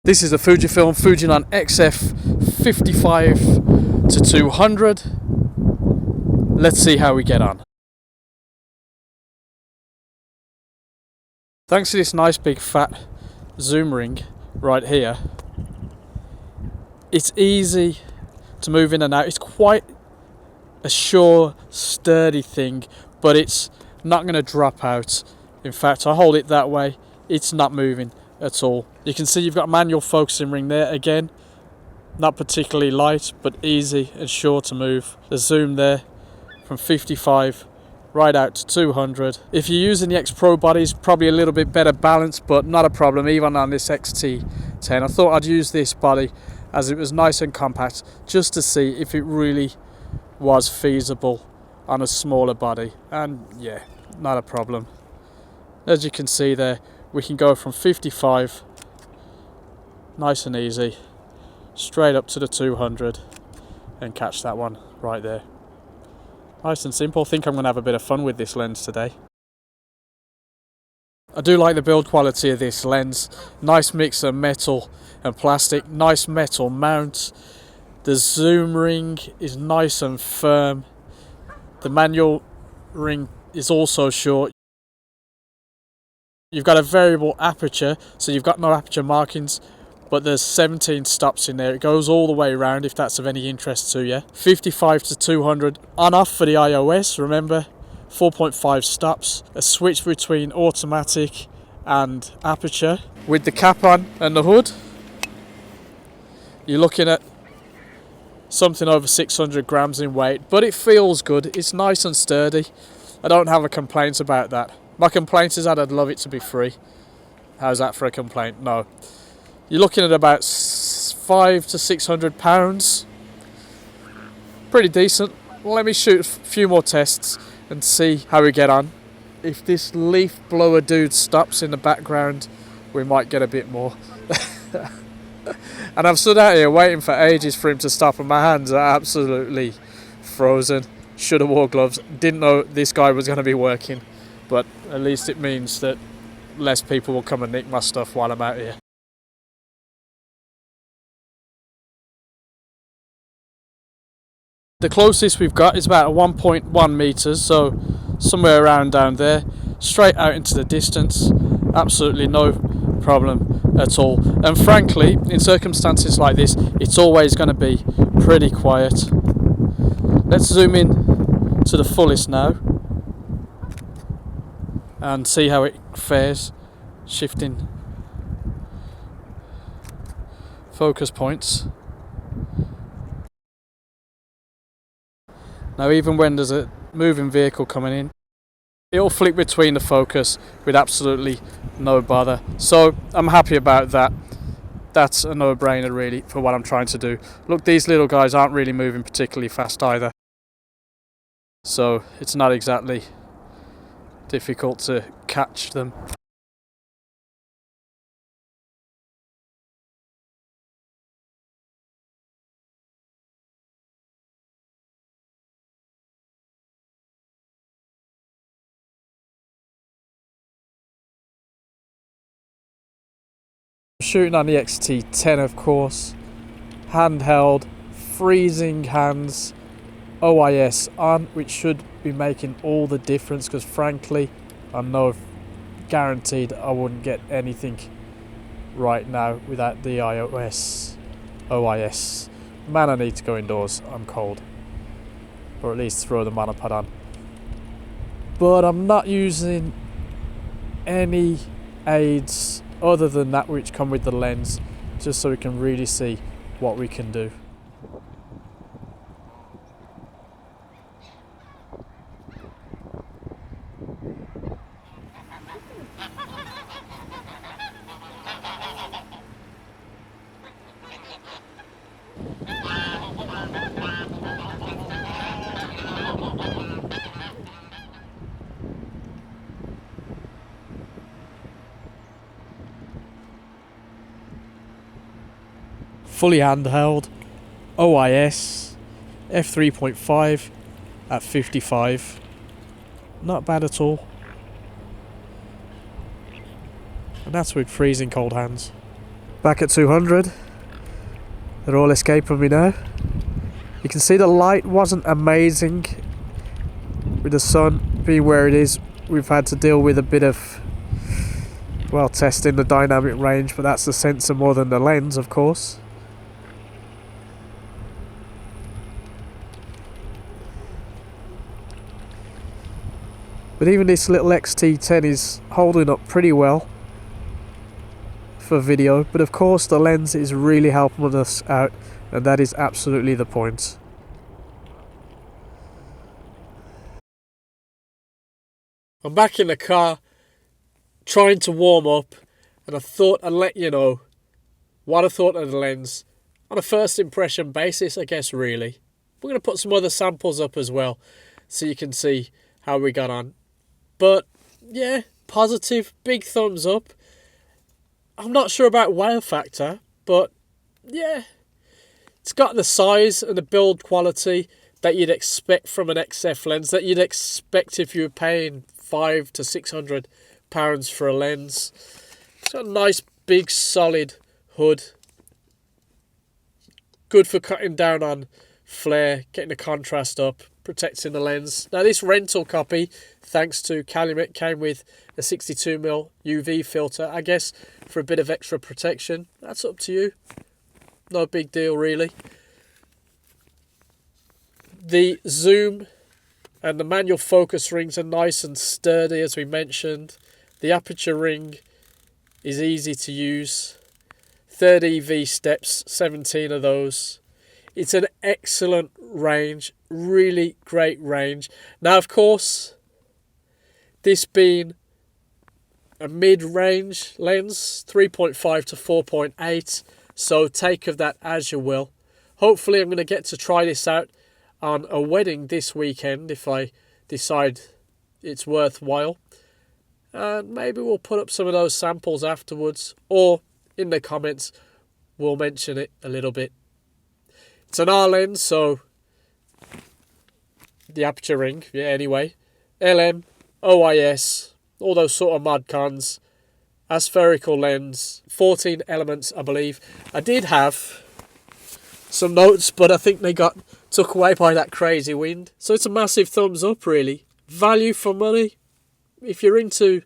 This is a Fujifilm XF 55-200. Let's see how we get on. Thanks to this nice big fat zoom ring right here, it's easy to move in and out. It's quite a sure, sturdy thing, but it's not going to drop out. In fact, I hold it that way, it's not moving at all. You can see you've got a manual focusing ring there again, not particularly light but easy and sure to move. The zoom there from 55 right out to 200. If you're using the X Pro bodies, probably a little bit better balance, but not a problem even on this XT10. I thought I'd use this body as it was nice and compact, just to see if it really was feasible on a smaller body, and yeah, not a problem. As you can see there, we can go from 55 nice and easy straight up to the 200 and catch that one right there. Nice and simple. I think I'm going to have a bit of fun with this lens today. I do like the build quality of this lens. Nice mix of metal and plastic, nice metal mount. The zoom ring is nice and firm. The manual ring is also short. You've got a variable aperture, so you've got no aperture markings, but there's 17 stops in there. It goes all the way around if that's of any interest to you. 55-200 on off for the iOS, remember, 4.5 stops. A switch between automatic and aperture. With the cap on and the hood, you're looking at something over 600 grams in weight, but it feels good. It's nice and sturdy. I don't have a complaint about that. My complaint is that I'd love it to be free. How's that for a complaint? No. You're looking at about 500 to 600 pounds. Pretty decent. Well, let me shoot a few more tests and see how we get on. If this leaf blower dude stops in the background, we might get a bit more. And I've stood out here waiting for ages for him to stop, and my hands are absolutely frozen. Should have wore gloves. Didn't know this guy was going to be working, but at least it means that less people will come and nick my stuff while I'm out here. The closest we've got is about 1.1 meters, so somewhere around down there, straight out into the distance. Absolutely no problem at all. And frankly, in circumstances like this, it's always going to be pretty quiet. Let's zoom in to the fullest now and see how it fares, shifting focus points. Now, even when there's a moving vehicle coming in, it'll flick between the focus with absolutely no bother. So I'm happy about that. That's a no-brainer really for what I'm trying to do. Look, these little guys aren't really moving particularly fast either, so it's not exactly difficult to catch them. Shooting on the XT10, of course, handheld, freezing hands, OIS on, which should be making all the difference, because frankly I know guaranteed I wouldn't get anything right now without the OIS. Man, I need to go indoors, I'm cold, or at least throw the monopod on. But I'm not using any aids other than that which come with the lens, just so we can really see what we can do. Fully handheld, OIS, F3.5 at 55. Not bad at all. And that's with freezing cold hands. Back at 200. They're all escaping me now. You can see the light wasn't amazing. With the sun being where it is, we've had to deal with a bit of, well, testing the dynamic range, but that's the sensor more than the lens, of course. But even this little XT10 is holding up pretty well for video, but of course the lens is really helping us out, and that is absolutely the point. I'm back in the car trying to warm up, and I thought I'd let you know what I thought of the lens on a first impression basis, I guess. Really, we're going to put some other samples up as well so you can see how we got on. But yeah, positive, big thumbs up. I'm not sure about wow factor, but yeah, it's got the size and the build quality that you'd expect from an XF lens, that you'd expect if you were paying £500 to £600 for a lens. It's got a nice big solid hood, good for cutting down on flare, getting the contrast up, protecting the lens. Now this rental copy, thanks to Calumet, came with a 62mm UV filter, I guess for a bit of extra protection. That's up to you, no big deal really. The zoom and the manual focus rings are nice and sturdy, as we mentioned. The aperture ring is easy to use. 30 EV steps, 17 of those. It's an excellent range, really great range. Now, of course, this being a mid-range lens, 3.5 to 4.8, so take of that as you will. Hopefully I'm going to get to try this out on a wedding this weekend if I decide it's worthwhile. And maybe we'll put up some of those samples afterwards, or in the comments we'll mention it a little bit. It's an R lens, so the aperture ring, yeah, anyway. LM, OIS, all those sort of mod cons. Aspherical lens, 14 elements, I believe. I did have some notes, but I think they got took away by that crazy wind. So it's a massive thumbs up, really. Value for money. If you're into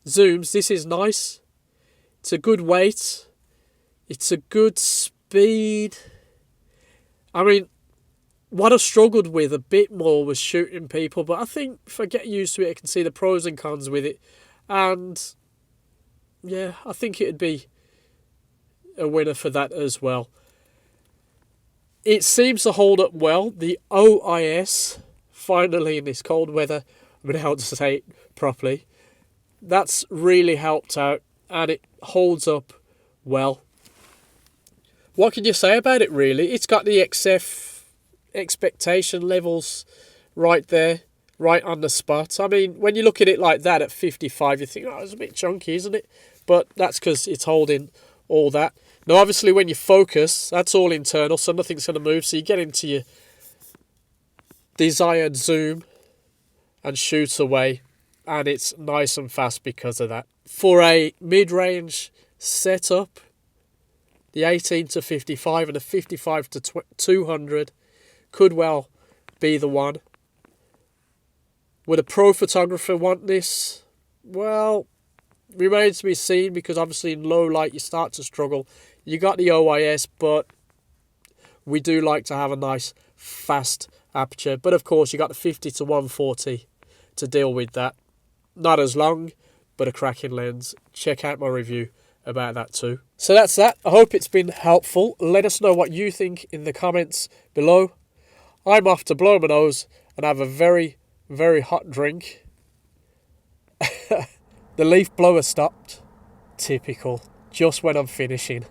zooms, this is nice. It's a good weight. It's a good speed. I mean, what I struggled with a bit more was shooting people, but I think if I get used to it, I can see the pros and cons with it. And yeah, I think it'd be a winner for that as well. It seems to hold up well. The OIS, finally in this cold weather, I'm going to have to say it properly, that's really helped out, and it holds up well. What can you say about it, really? It's got the XF expectation levels right there, right on the spot. I mean, when you look at it like that at 55, you think, oh, it's a bit chunky, isn't it? But that's because it's holding all that. Now, obviously, when you focus, that's all internal, so nothing's going to move. So you get into your desired zoom and shoot away, and it's nice and fast because of that. For a mid-range setup, the 18 to 55 and the 55 to 200 could well be the one. Would a pro photographer want this? Well, remains to be seen, because obviously in low light you start to struggle. You got the OIS, but we do like to have a nice fast aperture. But of course you got the 50 to 140 to deal with that. Not as long, but a cracking lens. Check out my review about that too. So that's that. I hope it's been helpful. Let us know what you think in the comments below. I'm off to blow my nose and have a very, very hot drink. The leaf blower stopped. Typical. Just when I'm finishing.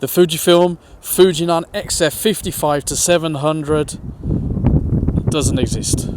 The Fujifilm XF 55-700 doesn't exist.